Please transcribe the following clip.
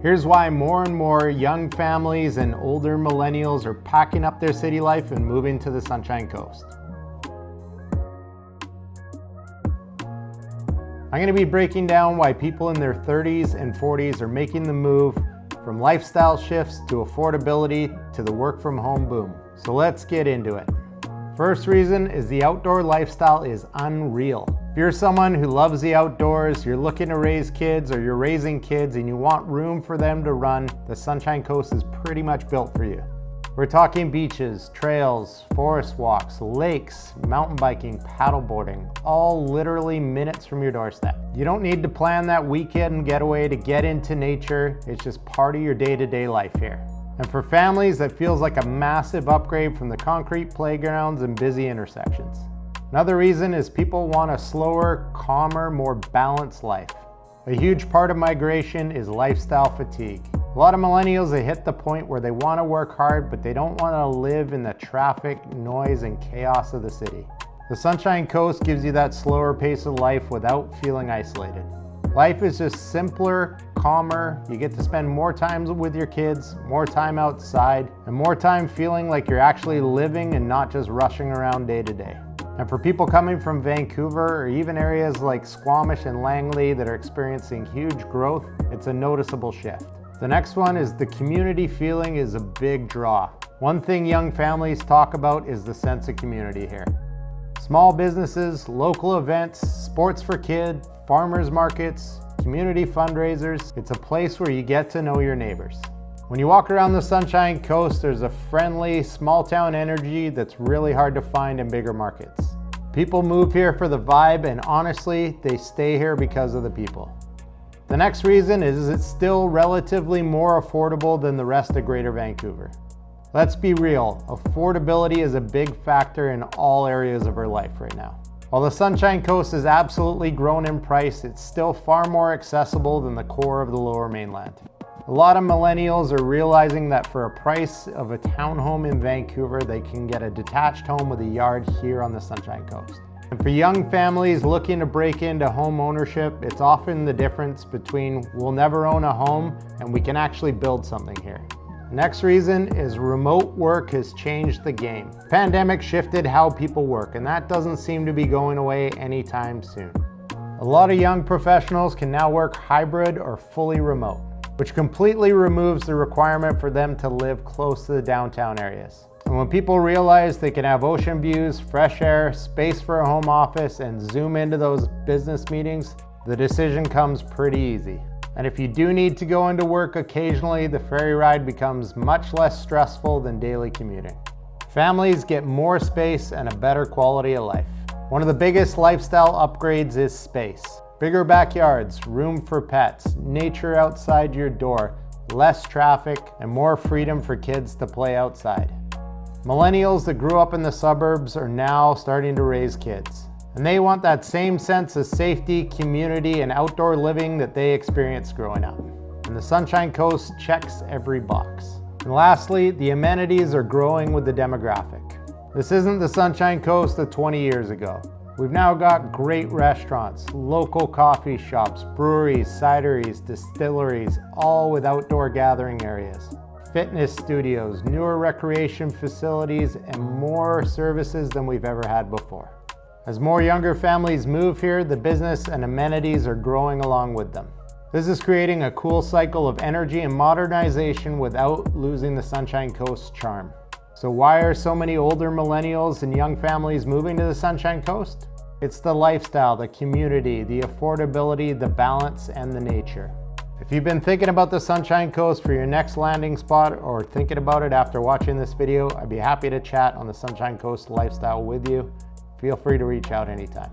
Here's why more and more young families and older millennials are packing up their city life and moving to the Sunshine Coast. I'm going to be breaking down why people in their 30s and 40s are making the move from lifestyle shifts to affordability to the work from home boom. So let's get into it. First reason is the outdoor lifestyle is unreal. If you're someone who loves the outdoors, you're looking to raise kids or you're raising kids and you want room for them to run, the Sunshine Coast is pretty much built for you. We're talking beaches, trails, forest walks, lakes, mountain biking, paddleboarding, all literally minutes from your doorstep. You don't need to plan that weekend getaway to get into nature. It's just part of your day-to-day life here. And for families, that feels like a massive upgrade from the concrete playgrounds and busy intersections. Another reason is people want a slower, calmer, more balanced life. A huge part of migration is lifestyle fatigue. A lot of millennials, they hit the point where they want to work hard, but they don't want to live in the traffic, noise, and chaos of the city. The Sunshine Coast gives you that slower pace of life without feeling isolated. Life is just simpler, calmer. You get to spend more time with your kids, more time outside, and more time feeling like you're actually living and not just rushing around day to day. And for people coming from Vancouver or even areas like Squamish and Langley that are experiencing huge growth, it's a noticeable shift. The next one is the community feeling is a big draw. One thing young families talk about is the sense of community here. Small businesses, local events, sports for kids, farmers markets, community fundraisers. It's a place where you get to know your neighbors. When you walk around the Sunshine Coast, there's a friendly, small town energy that's really hard to find in bigger markets. People move here for the vibe, and honestly, they stay here because of the people. The next reason is it's still relatively more affordable than the rest of Greater Vancouver. Let's be real, affordability is a big factor in all areas of our life right now. While the Sunshine Coast has absolutely grown in price, it's still far more accessible than the core of the Lower Mainland. A lot of millennials are realizing that for a price of a townhome in Vancouver, they can get a detached home with a yard here on the Sunshine Coast. And for young families looking to break into home ownership, it's often the difference between we'll never own a home and we can actually build something here. Next reason is remote work has changed the game. Pandemic shifted how people work, and that doesn't seem to be going away anytime soon. A lot of young professionals can now work hybrid or fully remote, which completely removes the requirement for them to live close to the downtown areas. And when people realize they can have ocean views, fresh air, space for a home office, and zoom into those business meetings, the decision comes pretty easy. And if you do need to go into work occasionally, the ferry ride becomes much less stressful than daily commuting. Families get more space and a better quality of life. One of the biggest lifestyle upgrades is space. Bigger backyards, room for pets, nature outside your door, less traffic, and more freedom for kids to play outside. Millennials that grew up in the suburbs are now starting to raise kids, and they want that same sense of safety, community, and outdoor living that they experienced growing up. And the Sunshine Coast checks every box. And lastly, the amenities are growing with the demographic. This isn't the Sunshine Coast of 20 years ago. We've now got great restaurants, local coffee shops, breweries, cideries, distilleries, all with outdoor gathering areas. Fitness studios, newer recreation facilities, and more services than we've ever had before. As more younger families move here, the business and amenities are growing along with them. This is creating a cool cycle of energy and modernization without losing the Sunshine Coast's charm. So why are so many older millennials and young families moving to the Sunshine Coast? It's the lifestyle, the community, the affordability, the balance, and the nature. If you've been thinking about the Sunshine Coast for your next landing spot or thinking about it after watching this video, I'd be happy to chat on the Sunshine Coast lifestyle with you. Feel free to reach out anytime.